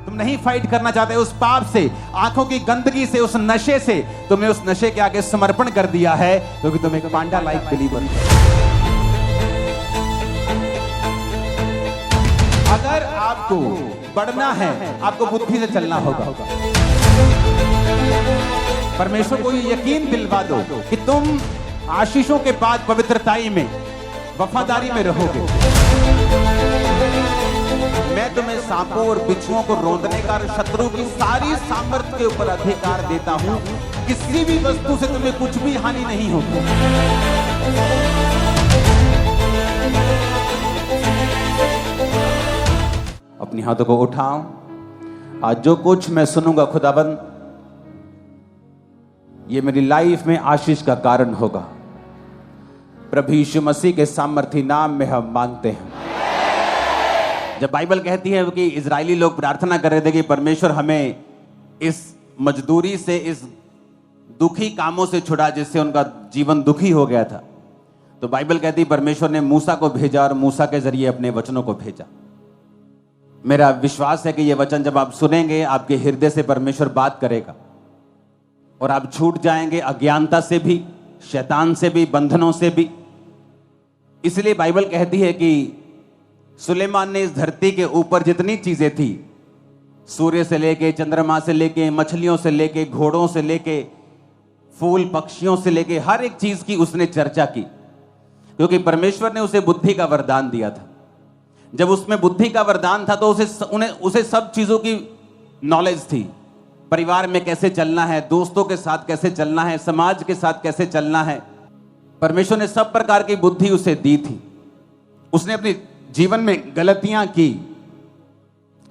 तुम नहीं फाइट करना चाहते उस पाप से, आंखों की गंदगी से, उस नशे से। तुमने उस नशे के आगे समर्पण कर दिया है, क्योंकि तुम एक पांडा लाइक बिलीवर। अगर आपको बढ़ना है, आपको बुद्धि से चलना होगा। परमेश्वर को ये यकीन दिलवा दो कि तुम आशीषों के बाद पवित्रताई में, वफादारी में रहोगे। मैं तुम्हें सांपों और बिच्छुओं को रौंदने का और शत्रु की सारी सामर्थ्य के ऊपर अधिकार देता हूं। किसी भी वस्तु से तुम्हें कुछ भी हानि नहीं होगी। अपनी हाथों को उठाओ। आज जो कुछ मैं सुनूंगा खुदाबंद, ये मेरी लाइफ में आशीष का कारण होगा। प्रभु यीशु मसीह के सामर्थी नाम में हम मांगते हैं। जब बाइबल कहती है कि इजरायली लोग प्रार्थना कर रहे थे कि परमेश्वर हमें इस मजदूरी से, इस दुखी कामों से छुड़ा जिससे उनका जीवन दुखी हो गया था, तो बाइबल कहती है परमेश्वर ने मूसा को भेजा और मूसा के जरिए अपने वचनों को भेजा। मेरा विश्वास है कि ये वचन जब आप सुनेंगे, आपके हृदय से परमेश्वर बात करेगा और आप छूट जाएंगे अज्ञानता से भी, शैतान से भी, बंधनों से भी। इसलिए बाइबल कहती है कि सुलेमान ने इस धरती के ऊपर जितनी चीजें थी, सूर्य से लेके, चंद्रमा से लेके, मछलियों से लेके, घोड़ों से लेके, फूल पक्षियों से लेके, हर एक चीज की उसने चर्चा की, क्योंकि परमेश्वर ने उसे बुद्धि का वरदान दिया था। जब उसमें बुद्धि का वरदान था तो उसे सब चीजों की नॉलेज थी। परिवार में कैसे चलना है, दोस्तों के साथ कैसे चलना है, समाज के साथ कैसे चलना है। परमेश्वर ने सब प्रकार की बुद्धि उसे दी थी। उसने अपने जीवन में गलतियां की,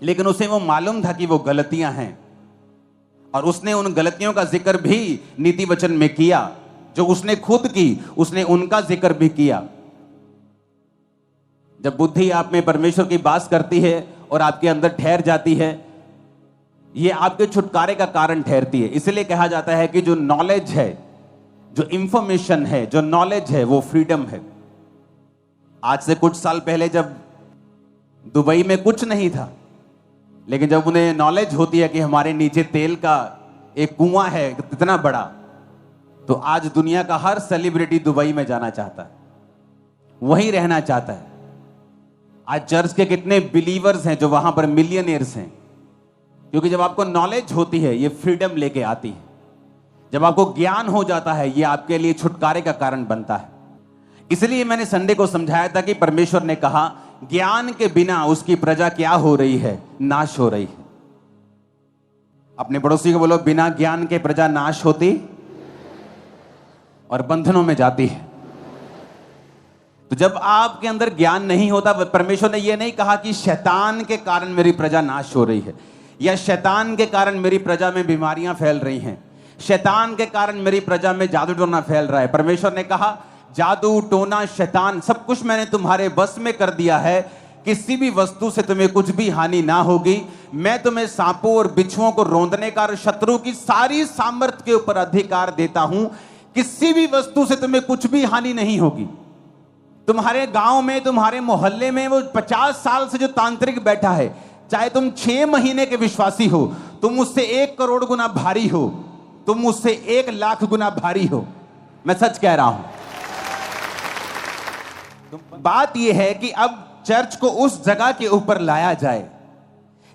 लेकिन उसे वो मालूम था कि वो गलतियां हैं, और उसने उन गलतियों का जिक्र भी नीति वचन में किया। जो उसने खुद की, उसने उनका जिक्र भी किया। जब बुद्धि आप में परमेश्वर की बात करती है और आपके अंदर ठहर जाती है, ये आपके छुटकारे का कारण ठहरती है। इसलिए कहा जाता है कि जो नॉलेज है, जो इंफॉर्मेशन है, जो नॉलेज है, वो फ्रीडम है। आज से कुछ साल पहले जब दुबई में कुछ नहीं था, लेकिन जब उन्हें नॉलेज होती है कि हमारे नीचे तेल का एक कुआं है इतना बड़ा, तो आज दुनिया का हर सेलिब्रिटी दुबई में जाना चाहता है, वहीं रहना चाहता है। आज चर्च के कितने बिलीवर्स हैं जो वहां पर मिलियनियर्स हैं, क्योंकि जब आपको नॉलेज होती है, ये फ्रीडम लेके आती है। जब आपको ज्ञान हो जाता है, ये आपके लिए छुटकारे का कारण बनता है। इसलिए मैंने संडे को समझाया था कि परमेश्वर ने कहा ज्ञान के बिना उसकी प्रजा क्या हो रही है, नाश हो रही है। अपने पड़ोसी को बोलो, बिना ज्ञान के प्रजा नाश होती और बंधनों में जाती है। तो जब आपके अंदर ज्ञान नहीं होता, परमेश्वर ने यह नहीं कहा कि शैतान के कारण मेरी प्रजा नाश हो रही है, या शैतान के कारण मेरी प्रजा में बीमारियां फैल रही हैं, शैतान के कारण मेरी प्रजा में जादू टोना फैल रहा है। परमेश्वर ने कहा जादू टोना, शैतान, सब कुछ मैंने तुम्हारे बस में कर दिया है। किसी भी वस्तु से तुम्हें कुछ भी हानि ना होगी। मैं तुम्हें सांपों और बिच्छुओं को रौंदने का और शत्रु की सारी सामर्थ्य के ऊपर अधिकार देता हूं। किसी भी वस्तु से तुम्हें कुछ भी हानि नहीं होगी। तुम्हारे गांव में, तुम्हारे मोहल्ले में वो 50 साल से जो तांत्रिक बैठा है, चाहे तुम 6 महीने के विश्वासी हो, तुम उससे 1 करोड़ गुना भारी हो, तुम उससे 1 लाख गुना भारी हो। मैं सच कह रहा हूं। बात यह है कि अब चर्च को उस जगह के ऊपर लाया जाए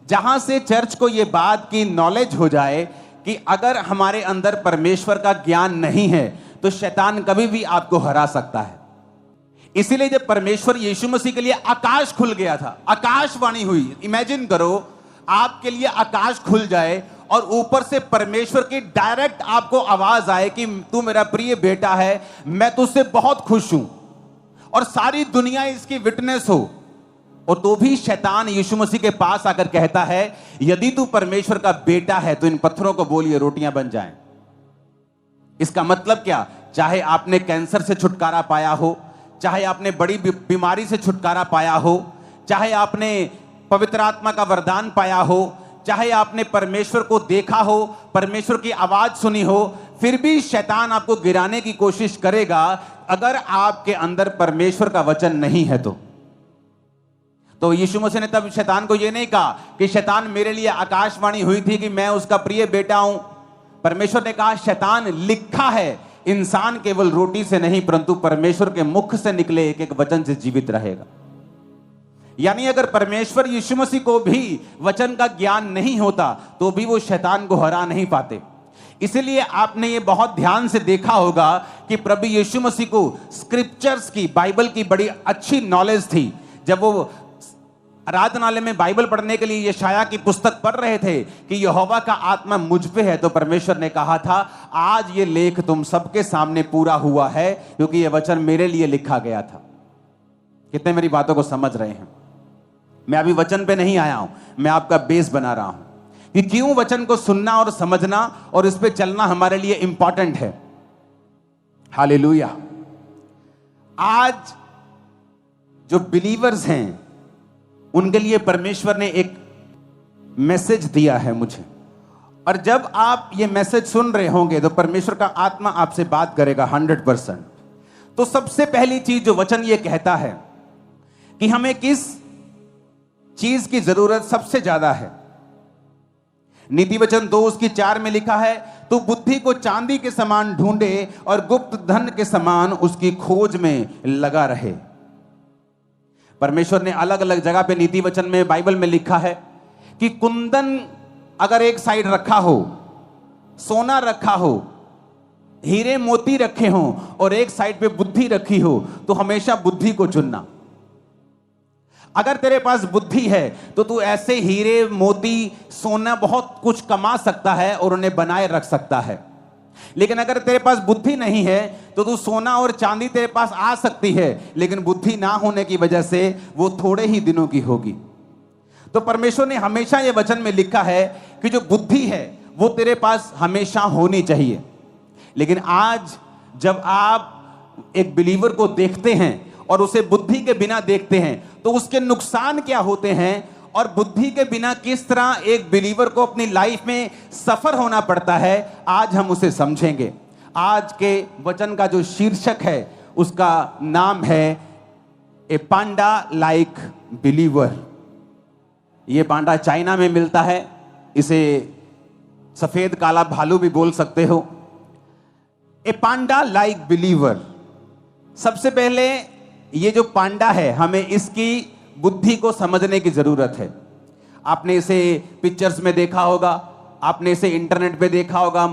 जहां से चर्च को यह बात की नॉलेज हो जाए कि अगर हमारे अंदर परमेश्वर का ज्ञान नहीं है तो शैतान कभी भी आपको हरा सकता है। इसीलिए जब परमेश्वर यीशु मसीह के लिए आकाश खुल गया था, आकाशवाणी हुई। इमेजिन करो आपके लिए आकाश खुल जाए और ऊपर से परमेश्वर की डायरेक्ट आपको आवाज आए कि तू मेरा प्रिय बेटा है, मैं तुझसे बहुत खुश हूं, और सारी दुनिया इसकी विटनेस हो। और तो भी शैतान यीशु मसीह के पास आकर कहता है यदि तू परमेश्वर का बेटा है तो इन पत्थरों को बोलिए रोटियां बन जाएं। इसका मतलब क्या? चाहे आपने कैंसर से छुटकारा पाया हो, चाहे आपने बड़ी बीमारी से छुटकारा पाया हो, चाहे आपने पवित्र आत्मा का वरदान पाया हो, चाहे आपने परमेश्वर को देखा हो, परमेश्वर की आवाज सुनी हो, फिर भी शैतान आपको गिराने की कोशिश करेगा अगर आपके अंदर परमेश्वर का वचन नहीं है। तो तो यीशु मसीह ने तब शैतान को यह नहीं कहा कि शैतान मेरे लिए आकाशवाणी हुई थी कि मैं उसका प्रिय बेटा हूं। परमेश्वर ने कहा शैतान लिखा है इंसान केवल रोटी से नहीं परंतु परमेश्वर के मुख से निकले एक एक वचन से जीवित रहेगा। यानी अगर परमेश्वर यीशु मसीह को भी वचन का ज्ञान नहीं होता तो भी वो शैतान को हरा नहीं पाते। इसलिए आपने ये बहुत ध्यान से देखा होगा कि प्रभु यीशु मसीह को स्क्रिप्चर्स की, बाइबल की बड़ी अच्छी नॉलेज थी। जब वो आराधनालय में बाइबल पढ़ने के लिए यशाया की पुस्तक पढ़ रहे थे कि यहोवा का आत्मा मुझ पे है, तो परमेश्वर ने कहा था आज ये लेख तुम सबके सामने पूरा हुआ है क्योंकि ये वचन मेरे लिए लिखा गया था। कितने मेरी बातों को समझ रहे हैं? मैं अभी वचन पे नहीं आया हूं, मैं आपका बेस बना रहा हूं कि क्यों वचन को सुनना और समझना और इस पे चलना हमारे लिए इंपॉर्टेंट है। हालेलुया। आज जो बिलीवर्स हैं उनके लिए परमेश्वर ने एक मैसेज दिया है मुझे, और जब आप ये मैसेज सुन रहे होंगे तो परमेश्वर का आत्मा आपसे बात करेगा 100%। तो सबसे पहली चीज जो वचन ये कहता है कि हमें किस चीज की जरूरत सबसे ज्यादा है। नीति वचन 2:4 में लिखा है, तू बुद्धि को चांदी के समान ढूंढे और गुप्त धन के समान उसकी खोज में लगा रहे। परमेश्वर ने अलग अलग जगह पे नीति वचन में, बाइबल में लिखा है कि कुंदन अगर एक साइड रखा हो, सोना रखा हो, हीरे मोती रखे हो और एक साइड पे बुद्धि रखी हो, तो हमेशा बुद्धि को चुनना। अगर तेरे पास बुद्धि है तो तू ऐसे हीरे मोती सोना बहुत कुछ कमा सकता है और उन्हें बनाए रख सकता है। लेकिन अगर तेरे पास बुद्धि नहीं है तो तू सोना और चांदी तेरे पास आ सकती है, लेकिन बुद्धि ना होने की वजह से वो थोड़े ही दिनों की होगी। तो परमेश्वर ने हमेशा ये वचन में लिखा है कि जो बुद्धि है वो तेरे पास हमेशा होनी चाहिए। लेकिन आज जब आप एक बिलीवर को देखते हैं और उसे बुद्धि के बिना देखते हैं तो उसके नुकसान क्या होते हैं, और बुद्धि के बिना किस तरह एक बिलीवर को अपनी लाइफ में सफर होना पड़ता है, आज हम उसे समझेंगे। आज के वचन का जो शीर्षक है उसका नाम है ए पांडा लाइक बिलीवर। ये पांडा चाइना में मिलता है, इसे सफेद काला भालू भी बोल सकते हो। ए पांडा लाइक बिलीवर। सबसे पहले ये जो पांडा है, हमें इसकी बुद्धि को समझने की जरूरत है। आपने इसे पिक्चर्स में देखा होगा, आपने इसे इंटरनेट पे देखा होगा,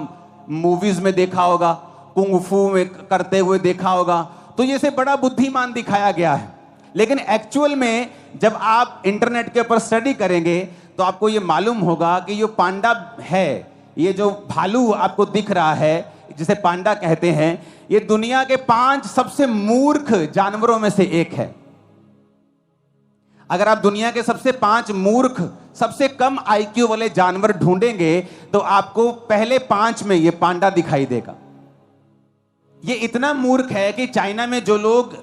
मूवीज में देखा होगा, कुंग फू में करते हुए देखा होगा, तो ये से बड़ा बुद्धिमान दिखाया गया है। लेकिन एक्चुअल में जब आप इंटरनेट के ऊपर स्टडी करेंगे तो आपको ये मालूम होगा कि ये पांडा है, ये जो भालू आपको दिख रहा है जिसे पांडा कहते हैं, ये दुनिया के 5 सबसे मूर्ख जानवरों में से एक है। अगर आप दुनिया के सबसे 5 मूर्ख, सबसे कम आईक्यू वाले जानवर ढूंढेंगे तो आपको पहले 5 में ये पांडा दिखाई देगा। ये इतना मूर्ख है कि चाइना में जो लोग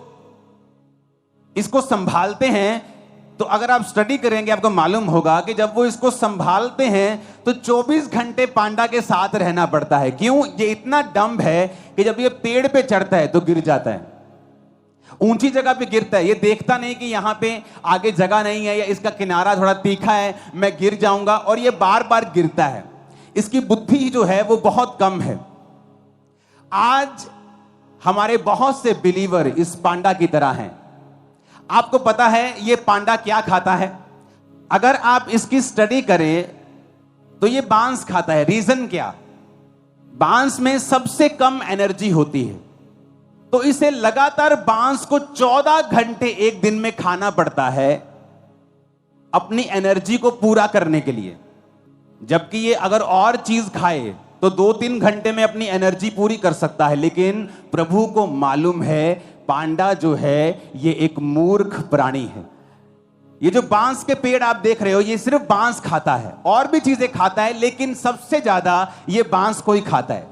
इसको संभालते हैं, तो अगर आप स्टडी करेंगे आपको मालूम होगा कि जब वो इसको संभालते हैं तो 24 घंटे पांडा के साथ रहना पड़ता है। क्यों? ये इतना डम्ब है कि जब ये पेड़ पे चढ़ता है तो गिर जाता है, ऊंची जगह पे गिरता है। ये देखता नहीं कि यहां पे आगे जगह नहीं है या इसका किनारा थोड़ा तीखा है, मैं गिर जाऊंगा, और ये बार बार गिरता है। इसकी बुद्धि जो है वो बहुत कम है। आज हमारे बहुत से बिलीवर इस पांडा की तरह हैं। आपको पता है ये पांडा क्या खाता है? अगर आप इसकी स्टडी करें तो ये बांस खाता है। रीजन क्या? बांस में सबसे कम एनर्जी होती है, तो इसे लगातार बांस को 14 घंटे एक दिन में खाना पड़ता है अपनी एनर्जी को पूरा करने के लिए। जबकि ये अगर और चीज खाए तो 2-3 घंटे में अपनी एनर्जी पूरी कर सकता है। लेकिन प्रभु को मालूम है पांडा जो है ये एक मूर्ख प्राणी है। ये जो बांस के पेड़ आप देख रहे हो, ये सिर्फ बांस खाता है, और भी चीजें खाता है, लेकिन सबसे ज्यादा ये बांस को ही खाता है।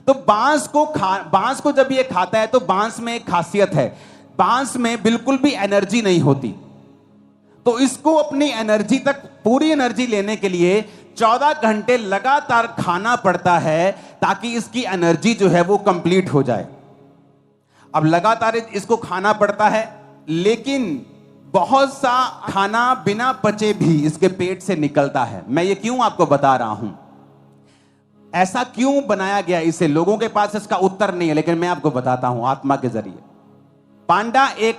तो बांस को जब ये खाता है तो बांस में एक खासियत है, बांस में बिल्कुल भी एनर्जी नहीं होती। तो इसको अपनी एनर्जी तक, पूरी एनर्जी लेने के लिए 14 घंटे लगातार खाना पड़ता है ताकि इसकी एनर्जी जो है वो कंप्लीट हो जाए। अब लगातार इसको खाना पड़ता है, लेकिन बहुत सा खाना बिना पचे भी इसके पेट से निकलता है। मैं ये क्यों आपको बता रहा हूं, ऐसा क्यों बनाया गया इसे, लोगों के पास इसका उत्तर नहीं है, लेकिन मैं आपको बताता हूं आत्मा के जरिए। पांडा एक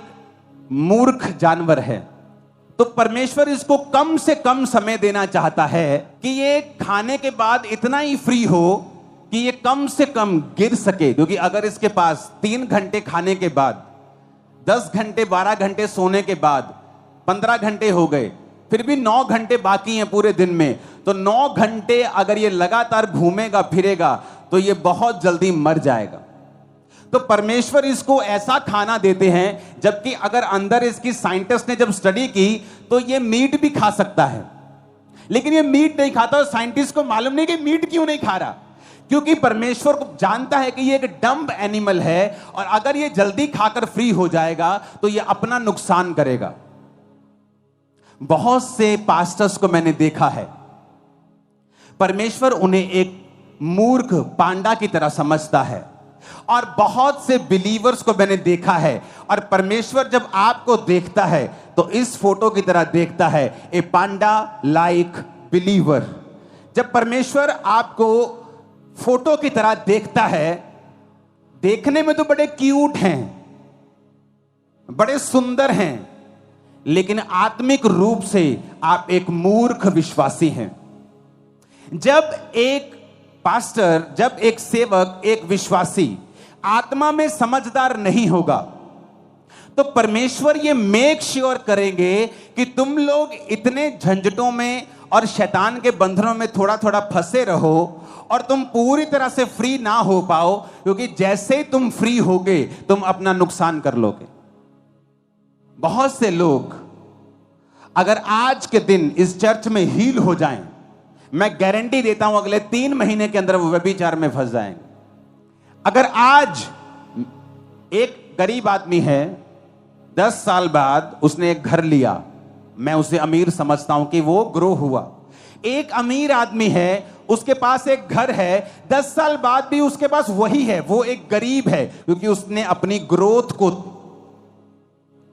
मूर्ख जानवर है, तो परमेश्वर इसको कम से कम समय देना चाहता है कि ये खाने के बाद इतना ही फ्री हो कि ये कम से कम गिर सके। क्योंकि अगर इसके पास 3 घंटे खाने के बाद, 10 घंटे 12 घंटे सोने के बाद 15 घंटे हो गए, फिर भी 9 घंटे बाकी हैं पूरे दिन में, तो 9 घंटे अगर ये लगातार घूमेगा फिरेगा तो ये बहुत जल्दी मर जाएगा। तो परमेश्वर इसको ऐसा खाना देते हैं, जबकि अगर अंदर इसकी साइंटिस्ट ने जब स्टडी की तो ये मीट भी खा सकता है, लेकिन ये मीट नहीं खाता। और साइंटिस्ट को मालूम नहीं कि मीट क्यों नहीं खा रहा, क्योंकि परमेश्वर को जानता है कि ये एक डम्ब एनिमल है और अगर ये जल्दी खाकर फ्री हो जाएगा तो ये अपना नुकसान करेगा। बहुत से पास्टर्स को मैंने देखा है, परमेश्वर उन्हें एक मूर्ख पांडा की तरह समझता है, और बहुत से बिलीवर्स को मैंने देखा है, और परमेश्वर जब आपको देखता है तो इस फोटो की तरह देखता है, ए पांडा लाइक बिलीवर। जब परमेश्वर आपको फोटो की तरह देखता है, देखने में तो बड़े क्यूट हैं, बड़े सुंदर हैं, लेकिन आत्मिक रूप से आप एक मूर्ख विश्वासी हैं। जब एक पास्टर, जब एक सेवक, एक विश्वासी आत्मा में समझदार नहीं होगा तो परमेश्वर ये मेक श्योर करेंगे कि तुम लोग इतने झंझटों में और शैतान के बंधनों में थोड़ा थोड़ा फंसे रहो और तुम पूरी तरह से फ्री ना हो पाओ, क्योंकि जैसे ही तुम फ्री होगे तुम अपना नुकसान कर लोगे। बहुत से लोग अगर आज के दिन इस चर्च में हील हो जाएं, मैं गारंटी देता हूं अगले 3 महीने के अंदर वो व्यभिचार में फंस जाएंगे। अगर आज एक गरीब आदमी है, 10 साल बाद उसने एक घर लिया, मैं उसे अमीर समझता हूं कि वो ग्रो हुआ। एक अमीर आदमी है, उसके पास एक घर है, 10 साल बाद भी उसके पास वही है, वो एक गरीब है, क्योंकि उसने अपनी ग्रोथ को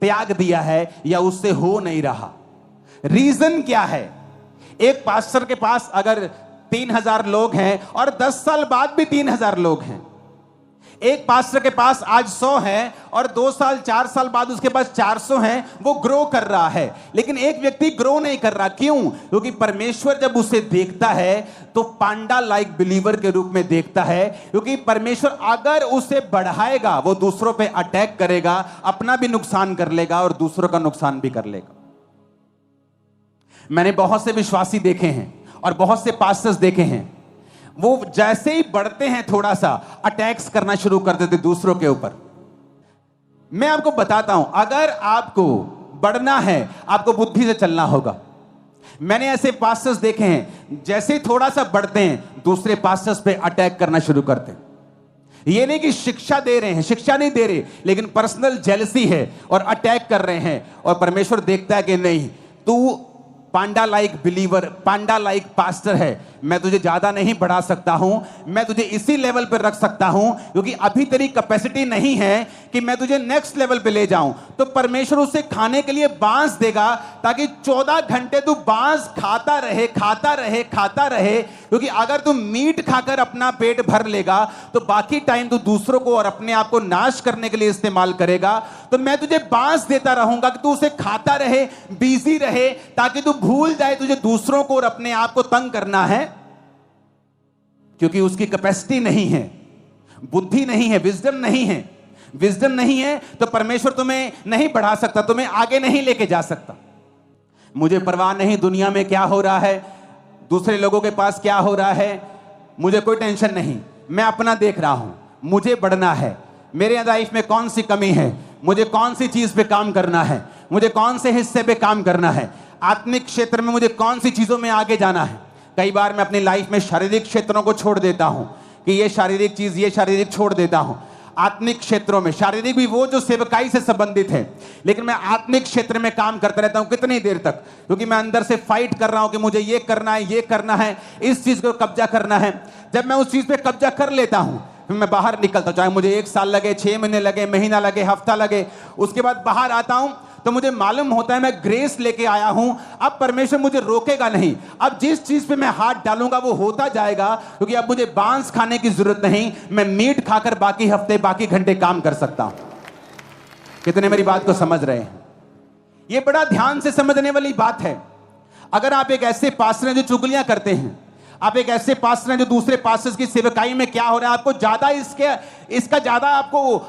त्याग दिया है या उससे हो नहीं रहा। रीजन क्या है? एक पास्टर के पास अगर 3000 लोग हैं और 10 साल बाद भी 3000 लोग हैं, एक पास्टर के पास आज 100 है और 2 साल 4 साल बाद उसके पास 400 हैं, वो ग्रो कर रहा है। लेकिन एक व्यक्ति ग्रो नहीं कर रहा, क्यों? क्योंकि परमेश्वर जब उसे देखता है तो पांडा लाइक बिलीवर के रूप में देखता है, क्योंकि परमेश्वर अगर उसे बढ़ाएगा वो दूसरों पे अटैक करेगा, अपना भी नुकसान कर लेगा और दूसरों का नुकसान भी कर लेगा। मैंने बहुत से विश्वासी देखे हैं और बहुत से पास्टर्स देखे हैं, वो जैसे ही बढ़ते हैं थोड़ा सा अटैक्स करना शुरू कर देते दूसरों के ऊपर। मैं आपको बताता हूं, अगर आपको बढ़ना है आपको बुद्धि से चलना होगा। मैंने ऐसे पास्टर्स देखे हैं, जैसे ही थोड़ा सा बढ़ते हैं दूसरे पास्टर्स पे अटैक करना शुरू करते हैं। ये नहीं कि शिक्षा दे रहे हैं, शिक्षा नहीं दे रहे, लेकिन पर्सनल जेलसी है और अटैक कर रहे हैं। और परमेश्वर देखता है कि नहीं, तू पांडा लाइक बिलीवर, पांडा लाइक पास्टर है, मैं तुझे ज्यादा नहीं बढ़ा सकता हूं, मैं तुझे इसी लेवल पर रख सकता हूं, क्योंकि अभी तेरी कैपेसिटी नहीं है कि मैं तुझे नेक्स्ट लेवल पे ले जाऊं। तो परमेश्वर उसे खाने के लिए बांस देगा, ताकि 14 घंटे तू बांस खाता रहे, खाता रहे, खाता रहे। क्योंकि अगर तू मीट खाकर अपना पेट भर लेगा तो बाकी टाइम तू दूसरों को और अपने आप को नाश करने के लिए इस्तेमाल करेगा। तो मैं तुझे बांस देता रहूंगा कि तू उसे खाता रहे, बिजी रहे, ताकि तू भूल जाए तुझे दूसरों को और अपने आप को तंग करना है, क्योंकि उसकी कैपेसिटी नहीं है, बुद्धि नहीं है, विजडम नहीं है। विजडम नहीं है तो परमेश्वर तुम्हें नहीं बढ़ा सकता, तुम्हें आगे नहीं लेके जा सकता। मुझे परवाह नहीं दुनिया में क्या हो रहा है, दूसरे लोगों के पास क्या हो रहा है, मुझे कोई टेंशन नहीं। मैं अपना देख रहा हूं, मुझे बढ़ना है, मेरे लाइफ में कौन सी कमी है, मुझे कौन सी चीज पे काम करना है, मुझे कौन से हिस्से पे काम करना है, आत्मिक क्षेत्र में मुझे कौन सी चीजों में आगे जाना है। कई बार मैं अपनी लाइफ में शारीरिक क्षेत्रों को छोड़ देता हूं कि ये शारीरिक चीज, ये शारीरिक छोड़ देता हूं। आत्मिक क्षेत्रों में, शारीरिक भी वो जो सेवकाई से संबंधित है, लेकिन मैं आत्मिक क्षेत्र में काम करता रहता हूं। कितनी देर तक? क्योंकि मैं अंदर से फाइट कर रहा हूं कि मुझे ये करना है, ये करना है, इस चीज को कब्जा करना है। जब मैं उस चीज पे कब्जा कर लेता हूं फिर मैं बाहर निकलता हूं, चाहे मुझे 1 साल लगे, 6 महीने लगे, महीना लगे, हफ्ता लगे, उसके बाद बाहर आता हूं तो मुझे मालूम होता है मैं ग्रेस लेके आया हूं, अब परमेश्वर मुझे रोकेगा नहीं। अब जिस चीज पे मैं हाथ डालूंगा वो होता जाएगा, क्योंकि अब मुझे बांस खाने की जरूरत नहीं, मैं मीट खाकर बाकी हफ्ते बाकी घंटे काम कर सकता हूं। कितने मेरी बात को समझ रहे हैं? ये बड़ा ध्यान से समझने वाली बात है। अगर आप एक ऐसे पास्टर हैं जो चुगलियां करते हैं, आप एक ऐसे पास्टर हैं जो दूसरे पास्टर्स की सेवकाई में क्या हो रहा है आपको ज्यादा इसका ज्यादा आपको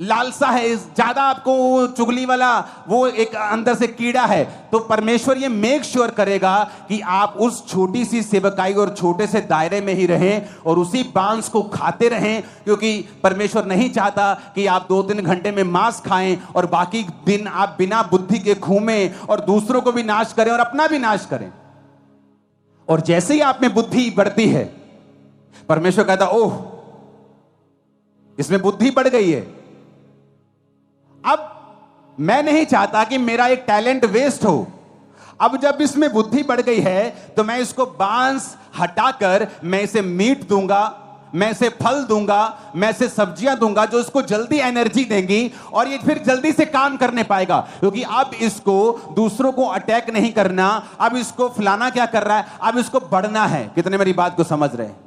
लालसा है, ज्यादा आपको चुगली वाला वो एक अंदर से कीड़ा है, तो परमेश्वर ये मेक श्योर करेगा कि आप उस छोटी सी सेवकाई और छोटे से दायरे में ही रहें और उसी बांस को खाते रहें, क्योंकि परमेश्वर नहीं चाहता कि आप 2-3 घंटे में मांस खाएं और बाकी दिन आप बिना बुद्धि के घूमें और दूसरों को भी नाश करें और अपना भी नाश करें। और जैसे ही आप में बुद्धि बढ़ती है, परमेश्वर कहता ओह इसमें बुद्धि बढ़ गई है, अब मैं नहीं चाहता कि मेरा एक टैलेंट वेस्ट हो। अब जब इसमें बुद्धि बढ़ गई है तो मैं इसको बांस हटाकर मैं इसे मीट दूंगा, मैं इसे फल दूंगा, मैं इसे सब्जियां दूंगा जो इसको जल्दी एनर्जी देंगी और ये फिर जल्दी से काम करने पाएगा, क्योंकि अब इसको दूसरों को अटैक नहीं करना, अब इसको फलाना क्या कर रहा है, अब इसको बढ़ना है। कितने मेरी बात को समझ रहे हैं?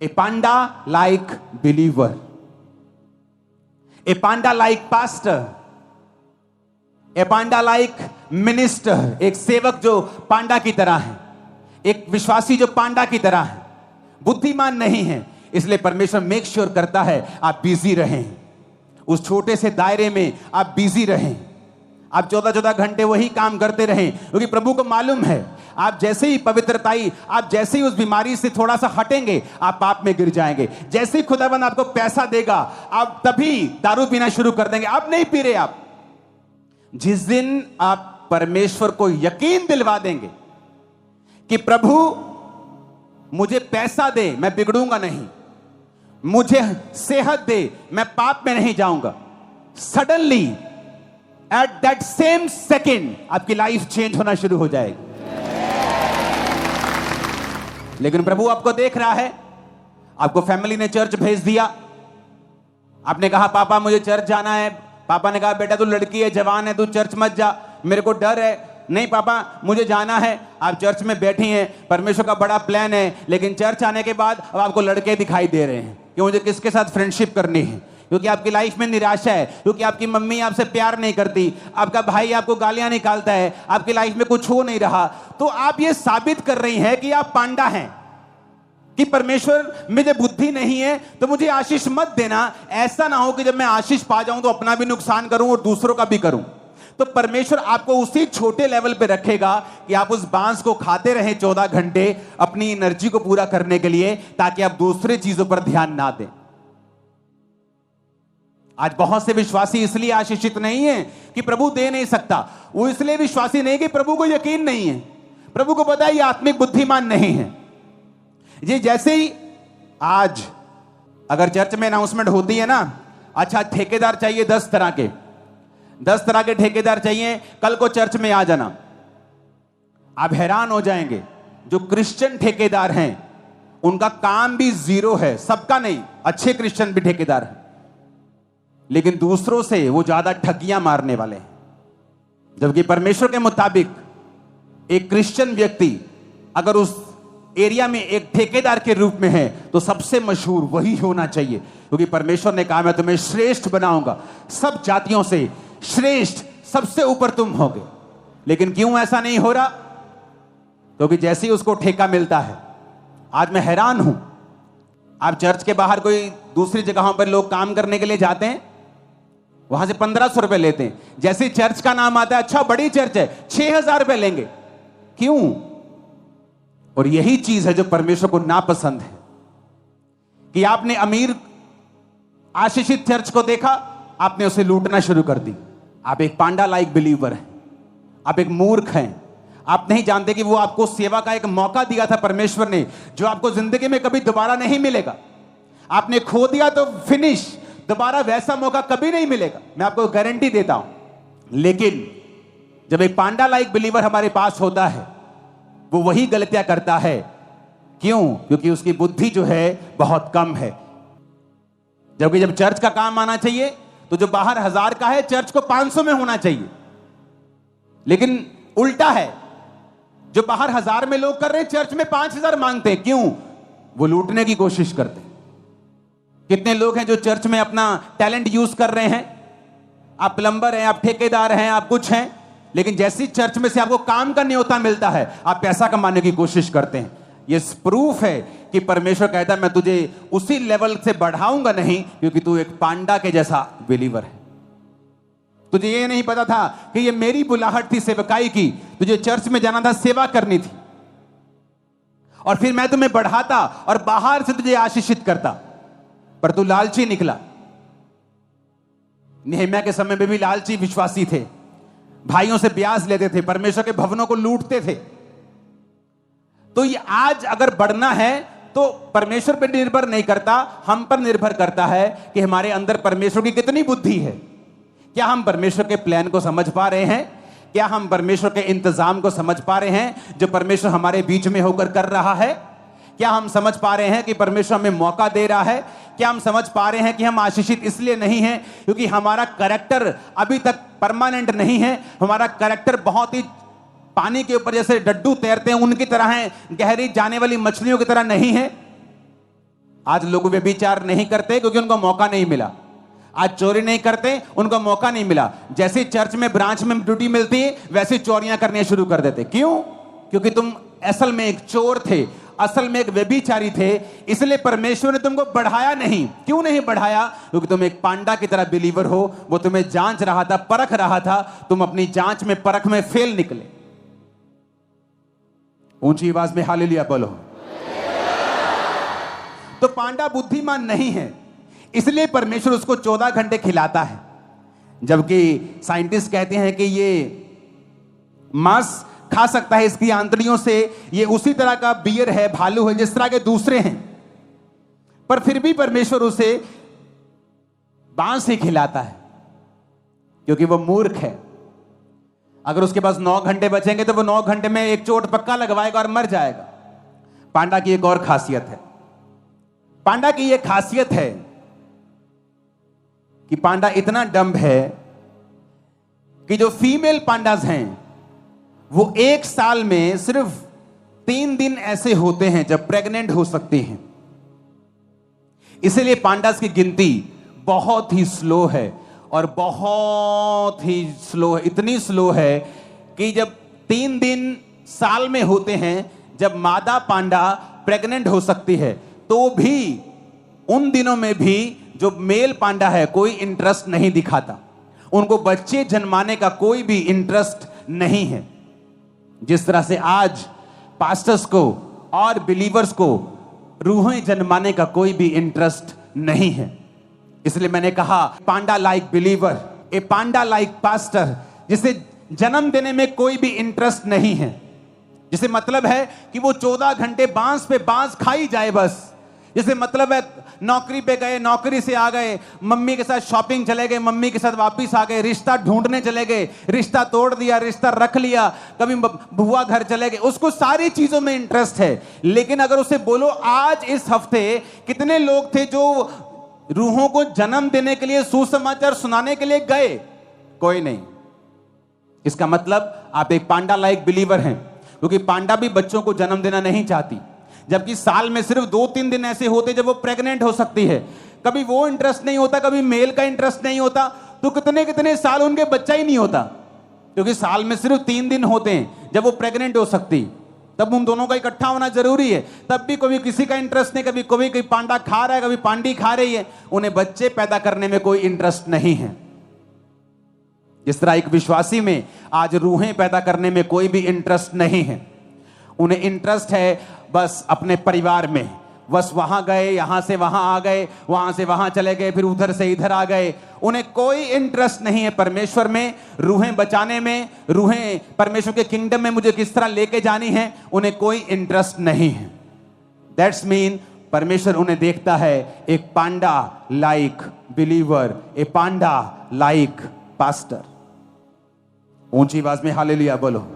ए पांडा लाइक बिलीवर, ए पांडा लाइक पास्टर, ए पांडा लाइक मिनिस्टर, एक सेवक जो पांडा की तरह है, एक विश्वासी जो पांडा की तरह है, बुद्धिमान नहीं है। इसलिए परमेश्वर मेक श्योर करता है आप बिजी रहें, उस छोटे से दायरे में आप बिजी रहें, आप 14-14 घंटे वही काम करते रहें, क्योंकि प्रभु को मालूम है आप जैसे ही पवित्रताई, आप जैसे ही उस बीमारी से थोड़ा सा हटेंगे आप पाप में गिर जाएंगे। जैसे ही खुदाबंद आपको पैसा देगा आप तभी दारू पीना शुरू कर देंगे, आप नहीं पी रहे। आप जिस दिन आप परमेश्वर को यकीन दिलवा देंगे कि प्रभु मुझे पैसा दे मैं बिगड़ूंगा नहीं, मुझे सेहत दे मैं पाप में नहीं जाऊंगा, suddenly at that same second आपकी लाइफ चेंज होना शुरू हो जाएगी। लेकिन प्रभु आपको देख रहा है, आपको फैमिली ने चर्च भेज दिया, आपने कहा पापा मुझे चर्च जाना है, पापा ने कहा बेटा तू लड़की है, जवान है, तू चर्च मत जा, मेरे को डर है। नहीं पापा मुझे जाना है। आप चर्च में बैठी हैं, परमेश्वर का बड़ा प्लान है, लेकिन चर्च आने के बाद अब आपको लड़के दिखाई दे रहे हैं कि मुझे किसके साथ फ्रेंडशिप करनी है, क्योंकि आपकी लाइफ में निराशा है, क्योंकि आपकी मम्मी आपसे प्यार नहीं करती, आपका भाई आपको गालियां निकालता है, आपकी लाइफ में कुछ हो नहीं रहा। तो आप ये साबित कर रही हैं कि आप पांडा हैं, कि परमेश्वर मुझे बुद्धि नहीं है तो मुझे आशीष मत देना। ऐसा ना हो कि जब मैं आशीष पा जाऊं तो अपना भी नुकसान करूं और दूसरों का भी करूं। तो परमेश्वर आपको उसी छोटे लेवल पे रखेगा कि आप उस बांस को खाते रहें 14 घंटे अपनी एनर्जी को पूरा करने के लिए, ताकि आप दूसरे चीजों पर ध्यान ना दें। आज बहुत से विश्वासी इसलिए आशीषित नहीं है कि प्रभु दे नहीं सकता, वो इसलिए विश्वासी नहीं कि प्रभु को यकीन नहीं है, प्रभु को पता है ये आत्मिक बुद्धिमान नहीं है। ये जैसे ही आज अगर चर्च में अनाउंसमेंट होती है ना, अच्छा ठेकेदार चाहिए 10 तरह के ठेकेदार चाहिए, कल को चर्च में आ जाना, आप हैरान हो जाएंगे। जो क्रिश्चियन ठेकेदार हैं उनका काम भी जीरो है, सबका नहीं, अच्छे क्रिश्चियन भी ठेकेदार हैं, लेकिन दूसरों से वो ज्यादा ठगियां मारने वाले हैं। जबकि परमेश्वर के मुताबिक एक क्रिश्चियन व्यक्ति अगर उस एरिया में एक ठेकेदार के रूप में है तो सबसे मशहूर वही होना चाहिए, क्योंकि परमेश्वर ने कहा मैं तुम्हें श्रेष्ठ बनाऊंगा, सब जातियों से श्रेष्ठ, सबसे ऊपर तुम होगे। लेकिन क्यों ऐसा नहीं हो रहा? क्योंकि जैसे ही उसको ठेका मिलता है, आज मैं हैरान हूं, आप चर्च के बाहर कोई दूसरी जगहों पर लोग काम करने के लिए जाते हैं, वहां से 1500 रुपए लेते हैं, जैसे चर्च का नाम आता है, अच्छा बड़ी चर्च है, 6000 रुपए लेंगे। क्यों? और यही चीज है जो परमेश्वर को नापसंद है, कि आपने अमीर आशीषित चर्च को देखा, आपने उसे लूटना शुरू कर दी। आप एक पांडा लाइक बिलीवर हैं, आप एक मूर्ख हैं, आप नहीं जानते कि वो आपको सेवा का एक मौका दिया था परमेश्वर ने, जो आपको जिंदगी में कभी दोबारा नहीं मिलेगा। आपने खो दिया तो फिनिश, दोबारा वैसा मौका कभी नहीं मिलेगा, मैं आपको गारंटी देता हूं। लेकिन जब एक पांडा लाइक बिलीवर हमारे पास होता है, वो वही गलतियां करता है। क्यों? क्योंकि उसकी बुद्धि जो है बहुत कम है। जबकि जब चर्च का काम आना चाहिए तो जो बाहर 1000 का है चर्च को 500 में होना चाहिए। लेकिन उल्टा है, जो बाहर 1000 में लोग कर रहे हैं चर्च में 5000 मांगते हैं। क्यों? वो लूटने की कोशिश करते हैं। कितने लोग हैं जो चर्च में अपना टैलेंट यूज कर रहे हैं? आप प्लम्बर हैं, आप ठेकेदार हैं, आप कुछ हैं, लेकिन जैसी चर्च में से आपको काम का न्योता मिलता है आप पैसा कमाने की कोशिश करते हैं। ये प्रूफ है कि परमेश्वर कहता है मैं तुझे उसी लेवल से बढ़ाऊंगा नहीं, क्योंकि तू एक पांडा के जैसा बिलीवर है। तुझे ये नहीं पता था कि ये मेरी बुलाहट थी सेवकाई की, तुझे चर्च में जाना था, सेवा करनी थी, और फिर मैं तुम्हें बढ़ाता और बाहर से तुझे आशीषित करता, पर तू लालची निकला। नेहम्याह के समय में भी लालची विश्वासी थे, भाइयों से ब्याज लेते थे, परमेश्वर के भवनों को लूटते थे। तो ये आज अगर बढ़ना है तो परमेश्वर पर निर्भर नहीं करता, हम पर निर्भर करता है कि हमारे अंदर परमेश्वर की कितनी बुद्धि है। क्या हम परमेश्वर के प्लान को समझ पा रहे हैं? क्या हम परमेश्वर के इंतजाम को समझ पा रहे हैं जो परमेश्वर हमारे बीच में होकर कर रहा है? क्या हम समझ पा रहे हैं कि परमेश्वर हमें मौका दे रहा है? क्या हम समझ पा रहे हैं कि हम आशीषित इसलिए नहीं हैं क्योंकि हमारा कैरेक्टर अभी तक परमानेंट नहीं है? हमारा कैरेक्टर बहुत ही पानी के ऊपर जैसे डड्डू तैरते हैं उनकी तरह है, गहरी जाने वाली मछलियों की तरह नहीं है। आज लोग व्यभिचार नहीं करते क्योंकि उनको मौका नहीं मिला। आज चोरी नहीं करते, उनको मौका नहीं मिला। जैसे चर्च में ब्रांच में ड्यूटी मिलती है वैसे चोरियां करने शुरू कर देते। क्यों? क्योंकि तुम असल में एक चोर थे, असल में एक व्यभिचारी थे, इसलिए परमेश्वर ने तुमको बढ़ाया नहीं। क्यों नहीं बढ़ाया? क्योंकि तुम एक पांडा की तरह बिलीवर हो। वो तुम्हें जांच रहा था, परख रहा था, तुम अपनी जांच में परख में फेल निकले। ऊंची आवाज में हालेलुया बोलो। तो पांडा बुद्धिमान नहीं है, इसलिए परमेश्वर उसको 14 घंटे खिलाता है, जबकि साइंटिस्ट कहते हैं कि ये मांस खा सकता है इसकी आंतड़ियों से, ये उसी तरह का बियर है, भालू है जिस तरह के दूसरे हैं, पर फिर भी परमेश्वर उसे बांस ही खिलाता है क्योंकि वो मूर्ख है। अगर उसके पास 9 घंटे बचेंगे तो वो 9 घंटे में एक चोट पक्का लगवाएगा और मर जाएगा। पांडा की एक और खासियत है, पांडा की यह खासियत है कि पांडा इतना डम्ब है कि जो फीमेल पांडास हैं वो एक साल में सिर्फ 3 दिन ऐसे होते हैं जब प्रेग्नेंट हो सकती हैं। इसलिए पांडास की गिनती बहुत ही स्लो है, और बहुत ही स्लो है, इतनी स्लो है कि जब 3 दिन साल में होते हैं जब मादा पांडा प्रेग्नेंट हो सकती है, तो भी उन दिनों में भी जो मेल पांडा है कोई इंटरेस्ट नहीं दिखाता, उनको बच्चे जन्माने का कोई भी इंटरेस्ट नहीं है। जिस तरह से आज पास्टर्स को और बिलीवर्स को रूहें जन्माने का कोई भी इंटरेस्ट नहीं है। इसलिए मैंने कहा पांडा लाइक बिलीवर, ए पांडा लाइक पास्टर, जिसे जन्म देने में कोई भी इंटरेस्ट नहीं है, जिसे मतलब है कि वो 14 घंटे बांस पे बांस खाई जाए बस। जिसे मतलब है नौकरी पे गए, नौकरी से आ गए, मम्मी के साथ शॉपिंग चले गए, मम्मी के साथ वापस आ गए, रिश्ता ढूंढने चले गए, रिश्ता तोड़ दिया, रिश्ता रख लिया, कभी बुआ घर चले गए, उसको सारी चीजों में इंटरेस्ट है। लेकिन अगर उसे बोलो आज इस हफ्ते कितने लोग थे जो रूहों को जन्म देने के लिए, सुसमाचार सुनाने के लिए गए? कोई नहीं। इसका मतलब आप एक पांडा लाइक बिलीवर हैं, क्योंकि पांडा भी बच्चों को जन्म देना नहीं चाहती, जबकि साल में सिर्फ 2-3 दिन ऐसे होते जब वो प्रेग्नेंट हो सकती है। कभी वो इंटरेस्ट नहीं होता, कभी मेल का इंटरेस्ट नहीं होता, तो कितने कितने साल उनके बच्चा ही नहीं होता, क्योंकि साल में सिर्फ 3 दिन होते हैं जब वो प्रेग्नेंट हो सकती। तब उन दोनों का इकट्ठा होना जरूरी है, तब भी कभी किसी का इंटरेस्ट नहीं, कभी कोई पांडा खा रहा है, कभी पांडी खा रही है, उन्हें बच्चे पैदा करने में कोई इंटरेस्ट नहीं है। जिस तरह एक विश्वासी में आज रूहें पैदा करने में कोई भी इंटरेस्ट नहीं है, उन्हें इंटरेस्ट है बस अपने परिवार में, बस वहां गए, यहां से वहां आ गए, वहां से वहां चले गए, फिर उधर से इधर आ गए, उन्हें कोई इंटरेस्ट नहीं है परमेश्वर में, रूहें बचाने में, रूहें परमेश्वर के किंगडम में मुझे किस तरह लेके जानी है, उन्हें कोई इंटरेस्ट नहीं है। दैट्स मीन परमेश्वर उन्हें देखता है एक पांडा लाइक बिलीवर, ए पांडा लाइक पास्टर। ऊंची आवाज में हालेलुया बोलो।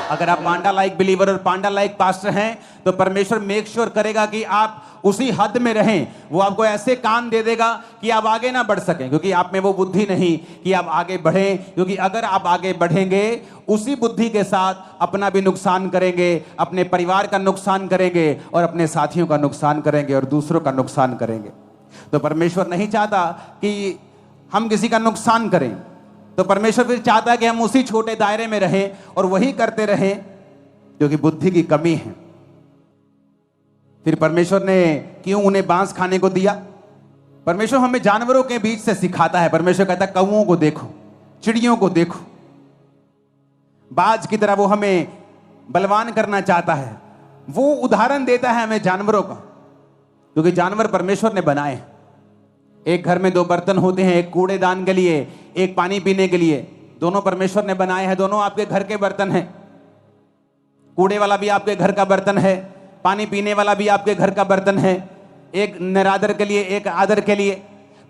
अगर आप पांडा लाइक बिलीवर और पांडा लाइक पास्टर हैं तो परमेश्वर मेक श्योर करेगा कि आप उसी हद में रहें, वो आपको ऐसे कान दे देगा कि आप आगे ना बढ़ सकें, क्योंकि आप में वो बुद्धि नहीं कि आप आगे बढ़ें। क्योंकि अगर आप आगे बढ़ेंगे उसी बुद्धि के साथ अपना भी नुकसान करेंगे, अपने परिवार का नुकसान करेंगे और अपने साथियों का नुकसान करेंगे और दूसरों का नुकसान करेंगे। तो परमेश्वर नहीं चाहता कि हम किसी का नुकसान करें। तो परमेश्वर फिर चाहता है कि हम उसी छोटे दायरे में रहें और वही करते रहें क्योंकि बुद्धि की कमी है। फिर परमेश्वर ने क्यों उन्हें बांस खाने को दिया? परमेश्वर हमें जानवरों के बीच से सिखाता है। परमेश्वर कहता है कौओं को देखो, चिड़ियों को देखो, बाज की तरह वो हमें बलवान करना चाहता है। वो उदाहरण देता है हमें जानवरों का, क्योंकि जानवर परमेश्वर ने बनाए हैं। एक घर में दो बर्तन होते हैं, एक कूड़ेदान के लिए, एक पानी पीने के लिए। दोनों परमेश्वर ने बनाए हैं, दोनों आपके घर के बर्तन हैं। कूड़े वाला भी आपके घर का बर्तन है, पानी पीने वाला भी आपके घर का बर्तन है। एक निरादर के लिए, एक आदर के लिए।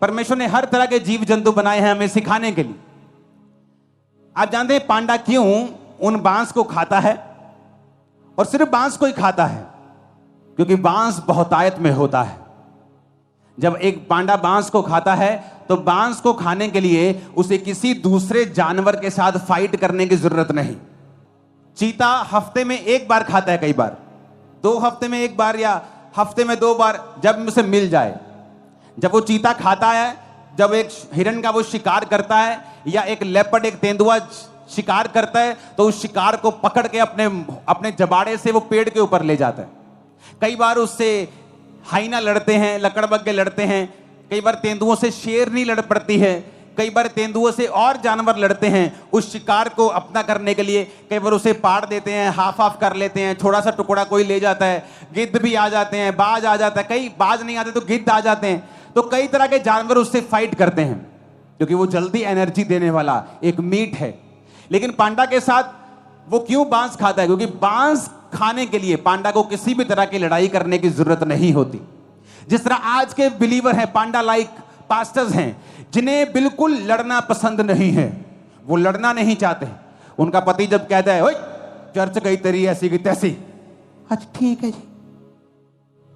परमेश्वर ने हर तरह के जीव जंतु बनाए हैं हमें सिखाने के लिए। आप जानते हैं पांडा क्यों उन बांस को खाता है? और सिर्फ बांस को ही खाता है क्योंकि बांस बहुतायत में होता है। जब एक पांडा बांस को खाता है तो बांस को खाने के लिए उसे किसी दूसरे जानवर के साथ फाइट करने की जरूरत नहीं। चीता हफ्ते में एक बार खाता है, कई बार 2 हफ्ते में एक बार या हफ्ते में 2 बार, जब उसे मिल जाए। जब वो चीता खाता है, जब एक हिरन का वो शिकार करता है या एक लेपर्ड, एक तेंदुआ शिकार करता है, तो उस शिकार को पकड़ के अपने जबाड़े से वो पेड़ के ऊपर ले जाता है। कई बार उससे हाइना लड़ते हैं, लकड़बग्गे लड़ते हैं। कई बार तेंदुओं से शेरनी लड़ पड़ती है, कई बार तेंदुओं से और जानवर लड़ते हैं उस शिकार को अपना करने के लिए। कई बार उसे पाड़ देते हैं, हाफ हाफ कर लेते हैं, थोड़ा सा टुकड़ा कोई ले जाता है। गिद्ध भी आ जाते हैं, बाज आ जाता है, कई बाज नहीं आते तो गिद्ध आ जाते हैं। तो कई तरह के जानवर उससे फाइट करते हैं क्योंकि वो जल्दी एनर्जी देने वाला एक मीट है। लेकिन पांडा के साथ वो क्यों बांस खाता है? क्योंकि बांस खाने के लिए पांडा को किसी भी तरह की लड़ाई करने की जरूरत नहीं होती। जिस तरह आज के बिलीवर हैं, पांडा लाइक पास्टर्स हैं, जिन्हें बिल्कुल लड़ना पसंद नहीं है, वो लड़ना नहीं चाहते। उनका पति जब कहता है ओए चर्च गई तेरी ऐसी की तैसी, अच्छा ठीक है जी,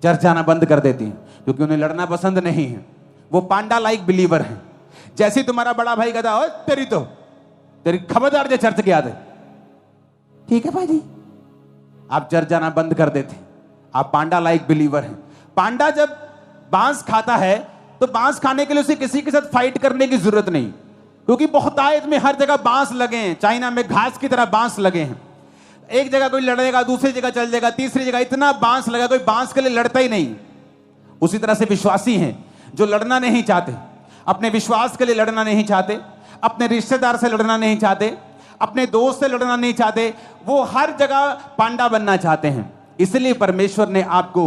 चर्च जाना बंद कर देती हैं क्योंकि उन्हें लड़ना पसंद नहीं है। वो पांडा लाइक बिलीवर हैं। जैसे तुम्हारा बड़ा भाई कहता है तेरी खबरदार जे चर्च गया थे, ठीक है भाई जी, आप चर्च जाना बंद कर देते। आप पांडा लाइक बिलीवर हैं। पांडा जब बांस खाता है तो बांस खाने के लिए उसे किसी के साथ फाइट करने की जरूरत नहीं, क्योंकि बहुतायत में हर जगह बांस लगे हैं। चाइना में घास की तरह बांस लगे हैं। एक जगह कोई लड़ेगा, दूसरी जगह चल जाएगा, तीसरी जगह इतना बांस लगा, कोई बांस के लिए लड़ता ही नहीं। उसी तरह से विश्वासी हैं जो लड़ना नहीं चाहते, अपने विश्वास के लिए लड़ना नहीं चाहते, अपने रिश्तेदार से लड़ना नहीं चाहते, अपने दोस्त से लड़ना नहीं चाहते, वो हर जगह पांडा बनना चाहते हैं। इसलिए परमेश्वर ने आपको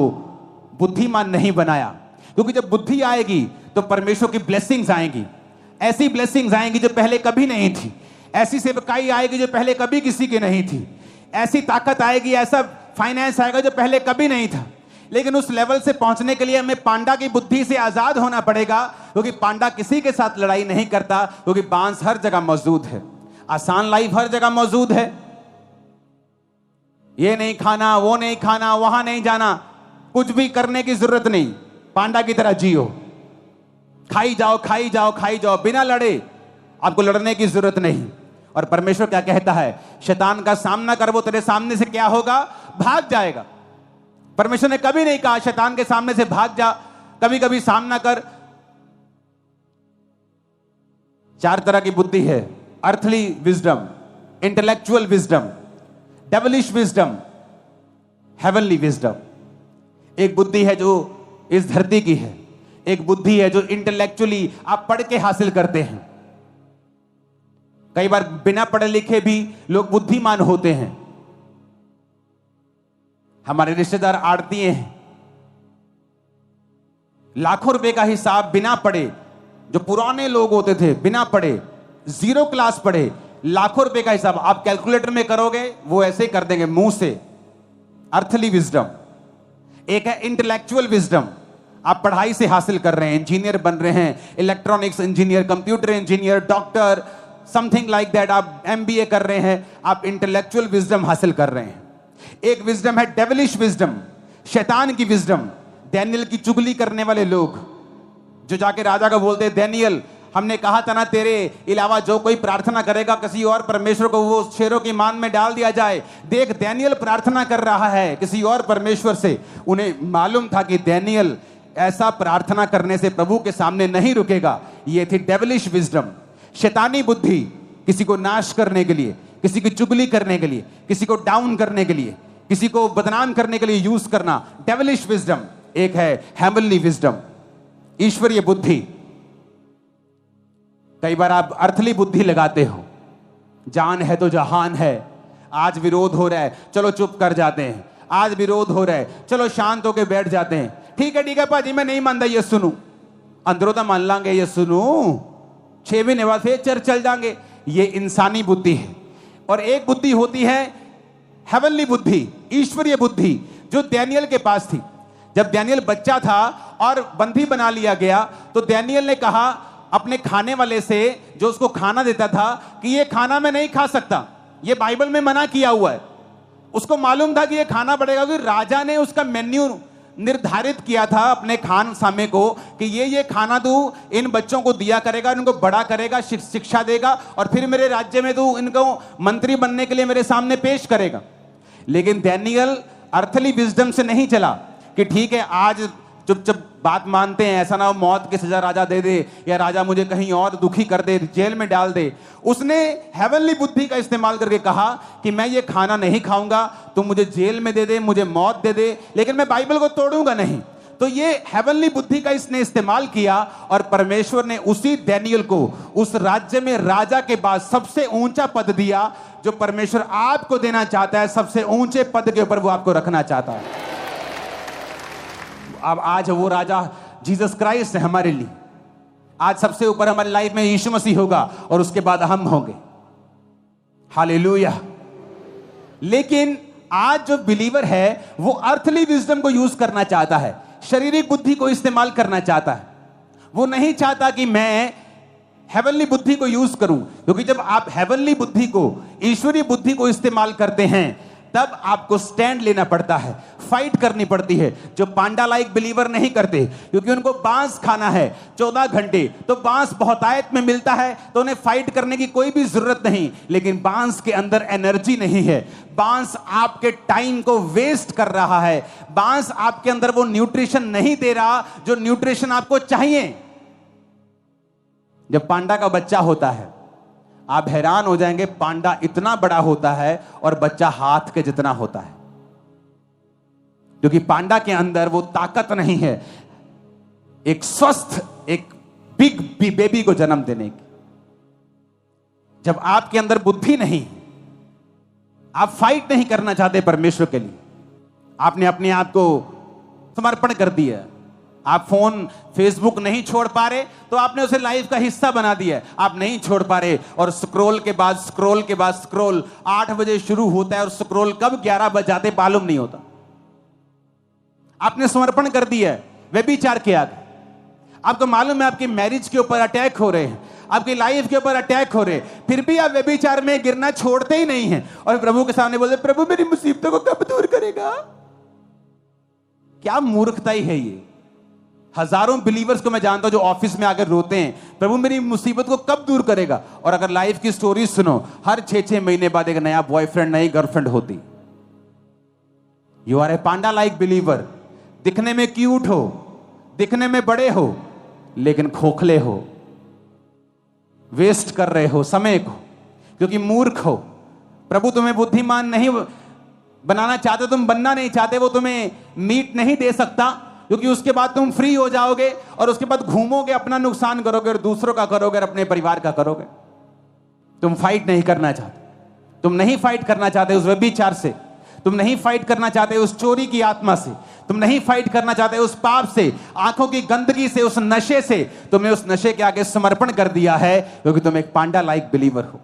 बुद्धिमान नहीं बनाया, क्योंकि जब बुद्धि आएगी तो परमेश्वर की ब्लेसिंग्स आएंगी। ऐसी ब्लेसिंग्स आएंगी जो पहले कभी नहीं थी। ऐसी सेवकाई आएगी जो पहले कभी किसी की नहीं थी। ऐसी ताकत आएगी, ऐसा फाइनेंस आएगा जो पहले कभी नहीं था। लेकिन उस लेवल से पहुंचने के लिए हमें पांडा की बुद्धि से आजाद होना पड़ेगा, क्योंकि पांडा किसी के साथ लड़ाई नहीं करता, क्योंकि बांस हर जगह मौजूद है। आसान लाइफ हर जगह मौजूद है। ये नहीं खाना, वो नहीं खाना, वहां नहीं जाना, कुछ भी करने की जरूरत नहीं। पांडा की तरह जियो, खाई जाओ खाई जाओ खाई जाओ, बिना लड़े। आपको लड़ने की जरूरत नहीं। और परमेश्वर क्या कहता है? शैतान का सामना कर, वो तेरे सामने से क्या होगा? भाग जाएगा। परमेश्वर ने कभी नहीं कहा शैतान के सामने से भाग जा, कभी कभी सामना कर। 4 तरह की बुद्धि है: earthly wisdom, intellectual wisdom, devilish wisdom, heavenly wisdom. एक बुद्धि है जो इस धरती की है, एक बुद्धि है जो इंटेलेक्चुअली आप पढ़ के हासिल करते हैं। कई बार बिना पढ़े लिखे भी लोग बुद्धिमान होते हैं। हमारे रिश्तेदार आड़तीए हैं, लाखों रुपए का हिसाब बिना पढ़े, जो पुराने लोग होते थे बिना पढ़े, 0 क्लास पढ़े, लाखों रुपए का हिसाब आप कैलकुलेटर में करोगे वो ऐसे कर देंगे मुंह से। Earthly wisdom. एक है इंटेलेक्चुअल विजडम, आप पढ़ाई से हासिल कर रहे हैं, इंजीनियर बन रहे हैं, electronics engineer, computer engineer, doctor, something like that, आप MBA कर रहे हैं, आप इंटेलेक्चुअल विजडम हासिल कर रहे हैं। एक विजडम है डेविलिश विजडम, शैतान की विजडम, डैनियल की चुगली करने वाले लोग जो जाके राजा को बोलते, डैनियल हमने कहा था ना तेरे अलावा जो कोई प्रार्थना करेगा किसी और परमेश्वर को वो शेरों की मान में डाल दिया जाए। देख डैनियल प्रार्थना कर रहा है किसी और परमेश्वर से। उन्हें मालूम था कि डैनियल ऐसा प्रार्थना करने से प्रभु के सामने नहीं रुकेगा। ये थी डेविलिश विजडम, शैतानी बुद्धि, किसी को नाश करने के लिए, किसी की चुगली करने के लिए, किसी को डाउन करने के लिए, किसी को बदनाम करने के लिए यूज करना, डेविलिश विजडम। एक है हेवनली विजडम, ईश्वरीय बुद्धि। कई बार आप अर्थली बुद्धि लगाते हो, जान है तो जहान है, आज विरोध हो रहा है चलो चुप कर जाते हैं, आज विरोध हो रहा है चलो शांत होकर बैठ जाते हैं। ठीक है भाजी मैं नहीं मानता, ये सुनू अंदरों तो मान लांगे, ये सुनू 6 महीने बाद फिर चर्च चल जाएंगे। ये इंसानी बुद्धि है। और एक बुद्धि होती है हेवनली बुद्धि, ईश्वरीय बुद्धि, जो डैनियल के पास थी। जब डैनियल बच्चा था और बंदी बना लिया गया तो डैनियल ने कहा अपने खाने वाले से, जो उसको खाना देता था, कि ये खाना मैं नहीं खा सकता, ये बाइबल में मना किया हुआ है। उसको मालूम था कि ये खाना पड़ेगा, क्योंकि राजा ने उसका मेन्यू निर्धारित किया था अपने खान सामे को कि ये खाना तू इन बच्चों को दिया करेगा, इनको बड़ा करेगा, शिक्षा देगा और फिर मेरे राज्य में तू इनको मंत्री बनने के लिए मेरे सामने पेश करेगा। लेकिन डैनियल अर्थली विजडम से नहीं चला कि ठीक है आज चुपचाप बात मानते हैं, ऐसा ना हो मौत की सजा राजा दे दे या राजा मुझे कहीं और दुखी कर दे, जेल में डाल दे। उसने हेवनली बुद्धि का इस्तेमाल करके कहा कि मैं ये खाना नहीं खाऊंगा, तुम मुझे जेल में दे दे, मुझे मौत दे दे, लेकिन मैं बाइबल को तोड़ूंगा नहीं। तो ये हेवनली बुद्धि का इसने इस्तेमाल किया और परमेश्वर ने उसी डैनियल को उस राज्य में राजा के बाद सबसे ऊंचा पद दिया जो परमेश्वर आपको देना चाहता है। सबसे ऊंचे पद के ऊपर वो आपको रखना चाहता है। अब आज वो राजा जीसस क्राइस्ट है हमारे लिए। आज सबसे ऊपर हमारी लाइफ में यीशु मसीह होगा और उसके बाद हम होंगे। हालेलुया। लेकिन आज जो बिलीवर है वो अर्थली विजडम को यूज करना चाहता है, शारीरिक बुद्धि को इस्तेमाल करना चाहता है। वो नहीं चाहता कि मैं हेवनली बुद्धि को यूज करूं, क्योंकि जब आप हेवनली बुद्धि को, ईश्वरीय बुद्धि को इस्तेमाल करते हैं तब आपको स्टैंड लेना पड़ता है, फाइट करनी पड़ती है, जो पांडा लाइक बिलीवर नहीं करते, क्योंकि उनको बांस खाना है 14 घंटे। तो बांस बहुतायत में मिलता है तो उन्हें फाइट करने की कोई भी जरूरत नहीं, लेकिन बांस के अंदर एनर्जी नहीं है। बांस आपके टाइम को वेस्ट कर रहा है। बांस आपके अंदर वो न्यूट्रिशन नहीं दे रहा जो न्यूट्रिशन आपको चाहिए। जब पांडा का बच्चा होता है आप हैरान हो जाएंगे, पांडा इतना बड़ा होता है और बच्चा हाथ के जितना होता है, क्योंकि पांडा के अंदर वो ताकत नहीं है एक स्वस्थ, एक बिग बेबी को जन्म देने की। जब आपके अंदर बुद्धि नहीं, आप फाइट नहीं करना चाहते परमेश्वर के लिए, आपने अपने आप को समर्पण कर दिया, आप फोन फेसबुक नहीं छोड़ पा रहे तो आपने उसे लाइफ का हिस्सा बना दिया है। आप नहीं छोड़ पा रहे और स्क्रॉल के बाद स्क्रॉल के बाद स्क्रॉल 8 बजे शुरू होता है और स्क्रॉल कब 11 बज जाते मालूम नहीं होता। आपने समर्पण कर दिया है व्यभिचार के आगे। आपको मालूम है आपकी मैरिज के ऊपर अटैक हो रहे हैं, आपकी लाइफ के ऊपर अटैक हो रहे हैं, फिर भी आप व्यभिचार में गिरना छोड़ते ही नहीं हैं और प्रभु के सामने बोलते प्रभु मेरी मुसीबतों को कब दूर करेगा। क्या मूर्खता ही है ये। हजारों बिलीवर्स को मैं जानता हूं जो ऑफिस में आकर रोते हैं प्रभु मेरी मुसीबत को कब दूर करेगा, और अगर लाइफ की स्टोरी सुनो हर 6-6 महीने बाद एक नया बॉयफ्रेंड नई गर्लफ्रेंड होती। You are a panda like believer. दिखने में क्यूट हो, दिखने में बड़े हो, लेकिन खोखले हो, वेस्ट कर रहे हो समय को, क्योंकि मूर्ख हो। प्रभु तुम्हें बुद्धिमान नहीं बनाना चाहते, तुम बनना नहीं चाहते, वो तुम्हें मीट नहीं दे सकता, क्योंकि उसके बाद तुम फ्री हो जाओगे और उसके बाद घूमोगे, अपना नुकसान करोगे और दूसरों का करोगे और अपने परिवार का करोगे। तुम फाइट नहीं करना चाहते, तुम नहीं फाइट करना चाहते उस व्यभिचार से, तुम नहीं फाइट करना चाहते उस चोरी की आत्मा से, तुम नहीं फाइट करना चाहते उस पाप से, आंखों की गंदगी से, उस नशे से। तुमने उस नशे के आगे समर्पण कर दिया है क्योंकि तुम एक पांडा लाइक बिलीवर हो।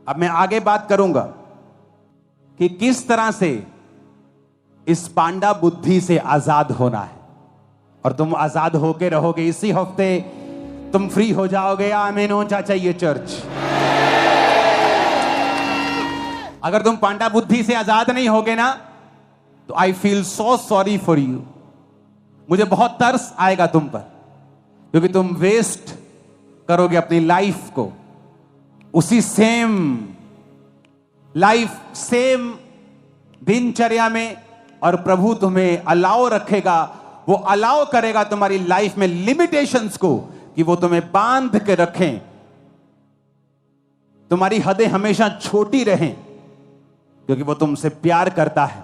अब मैं आगे बात करूंगा कि किस तरह से इस पांडा बुद्धि से आजाद होना है, और तुम आजाद होके रहोगे। इसी हफ्ते तुम फ्री हो जाओगे। आमीन ऊंचा चाहिए चर्च। अगर तुम पांडा बुद्धि से आजाद नहीं होगे ना तो I feel so sorry for you, मुझे बहुत तरस आएगा तुम पर, क्योंकि तुम वेस्ट करोगे अपनी लाइफ को उसी सेम लाइफ, सेम दिनचर्या में, और प्रभु तुम्हें अलाउ रखेगा, वो अलाउ करेगा तुम्हारी लाइफ में लिमिटेशंस को, कि वो तुम्हें बांध के रखें, तुम्हारी हदें हमेशा छोटी रहें, क्योंकि वो तुमसे प्यार करता है।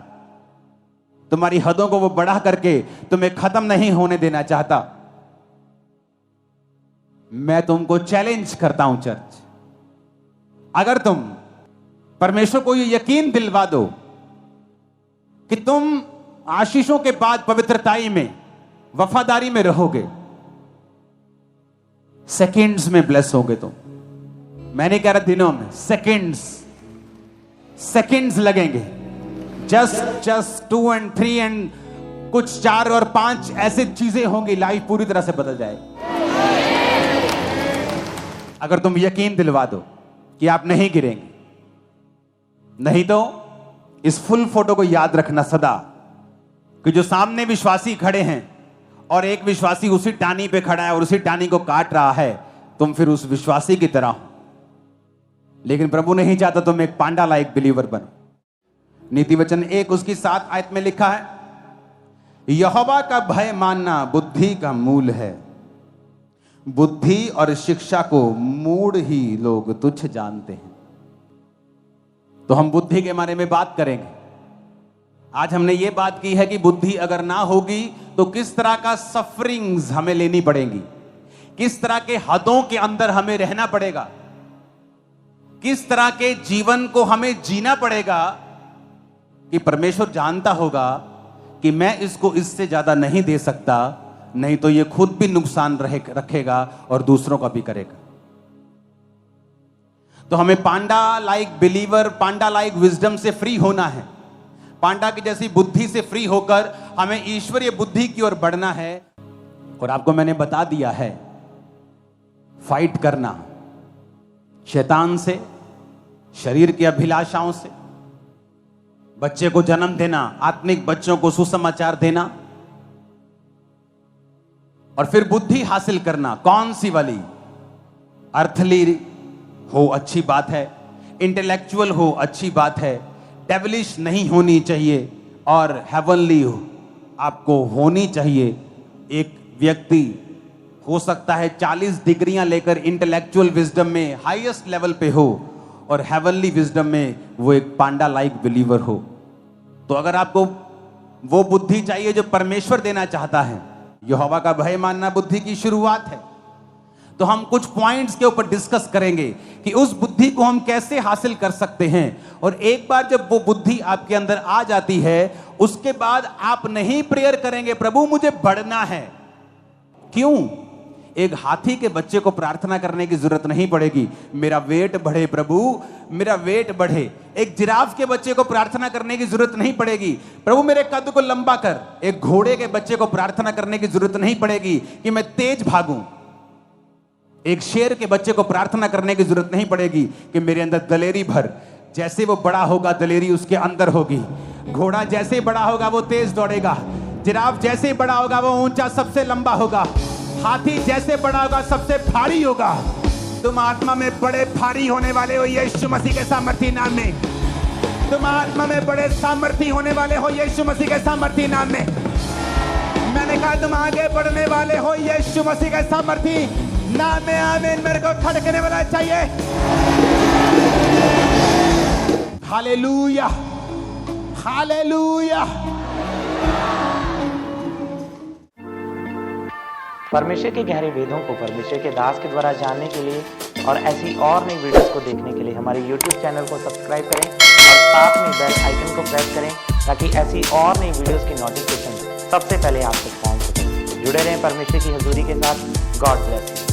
तुम्हारी हदों को वो बढ़ा करके तुम्हें खत्म नहीं होने देना चाहता। मैं तुमको चैलेंज करता हूं चर्च, अगर तुम परमेश्वर को ये यकीन दिलवा दो कि तुम आशीषों के बाद पवित्रताई में, वफादारी में रहोगे, सेकंड्स में ब्लेस होगे तुम। मैं नहीं कह रहा दिनों में, सेकंड्स लगेंगे। जस्ट 2 और 3 एंड कुछ 4 और 5 ऐसी चीजें होंगी, लाइफ पूरी तरह से बदल जाएगी अगर तुम यकीन दिलवा दो कि आप नहीं गिरेंगे। नहीं तो इस फुल फोटो को याद रखना सदा, कि जो सामने विश्वासी खड़े हैं और एक विश्वासी उसी टानी पे खड़ा है और उसी टानी को काट रहा है, तुम फिर उस विश्वासी की तरह हो। लेकिन प्रभु नहीं चाहता तुम एक पांडा लाइक बिलीवर बनो। नीति वचन 1 उसकी 7 आयत में लिखा है, यहोवा का भय मानना बुद्धि का मूल है, बुद्धि और शिक्षा को मूढ़ ही लोग तुच्छ जानते हैं। तो हम बुद्धि के बारे में बात करेंगे। आज हमने ये बात की है कि बुद्धि अगर ना होगी तो किस तरह का सफरिंग्स हमें लेनी पड़ेंगी, किस तरह के हदों के अंदर हमें रहना पड़ेगा, किस तरह के जीवन को हमें जीना पड़ेगा, कि परमेश्वर जानता होगा कि मैं इसको इससे ज्यादा नहीं दे सकता, नहीं तो ये खुद भी नुकसान रखेगा और दूसरों का भी करेगा। तो हमें पांडा लाइक बिलीवर, पांडा लाइक विजडम से फ्री होना है। पांडा की जैसी बुद्धि से फ्री होकर हमें ईश्वरीय बुद्धि की ओर बढ़ना है। और आपको मैंने बता दिया है, फाइट करना शैतान से, शरीर की अभिलाषाओं से, बच्चे को जन्म देना, आत्मिक बच्चों को सुसमाचार देना, और फिर बुद्धि हासिल करना। कौन सी वाली? अर्थली हो अच्छी बात है, इंटेलेक्चुअल हो अच्छी बात है, डेविलिश नहीं होनी चाहिए, और हेवनली हो आपको होनी चाहिए। एक व्यक्ति हो सकता है 40 डिग्रियां लेकर इंटेलेक्चुअल विजडम में हाईएस्ट लेवल पे हो, और हेवनली विजडम में वो एक पांडा लाइक बिलीवर हो। तो अगर आपको वो बुद्धि चाहिए जो परमेश्वर देना चाहता है, यहोवा का भय मानना बुद्धि की शुरुआत है। तो हम कुछ पॉइंट्स के ऊपर डिस्कस करेंगे कि उस बुद्धि को हम कैसे हासिल कर सकते हैं। और एक बार जब वो बुद्धि आपके अंदर आ जाती है, उसके बाद आप नहीं प्रेयर करेंगे प्रभु मुझे बढ़ना है। क्यों? एक हाथी के बच्चे को प्रार्थना करने की जरूरत नहीं पड़ेगी, मेरा वेट बढ़े प्रभु, मेरा वेट बढ़े। एक जिराफ के बच्चे को प्रार्थना करने की जरूरत नहीं पड़ेगी, प्रभु मेरे कद को लंबा कर। एक घोड़े के बच्चे को प्रार्थना करने की जरूरत नहीं पड़ेगी कि मैं तेज भागूं। एक शेर के बच्चे को प्रार्थना करने की जरूरत नहीं पड़ेगी कि मेरे अंदर दलेरी भर। जैसे वो बड़ा होगा दलेरी उसके अंदर होगी। घोड़ा जैसे बड़ा होगा वो तेज दौड़ेगा, जिराफ जैसे बड़ा होगा वो ऊंचा सबसे लंबा होगा, हाथी जैसे बड़ा होगा सबसे भारी होगा। तुम आत्मा में बड़े भारी होने वाले हो यीशु मसीह के सामर्थी नाम में। तुम आत्मा में बड़े सामर्थी होने वाले हो यीशु मसीह के सामर्थी नाम में। मैंने कहा तुम आगे बढ़ने वाले हो यीशु मसीह के सामर्थी नाम में। आमीन। मेरे को खड़कने वाला चाहिए। Hallelujah, hallelujah. परमेश्वर के गहरे वेदों को परमेश्वर के दास के द्वारा जानने के लिए और ऐसी और नई वीडियोस को देखने के लिए हमारे YouTube चैनल को सब्सक्राइब करें और साथ में बेल आइकन को प्रेस करें, ताकि ऐसी और नई वीडियोस की नोटिफिकेशन सबसे पहले आप तक पहुंच सके। जुड़े रहें परमेश्वर की हजूरी के साथ। God bless you.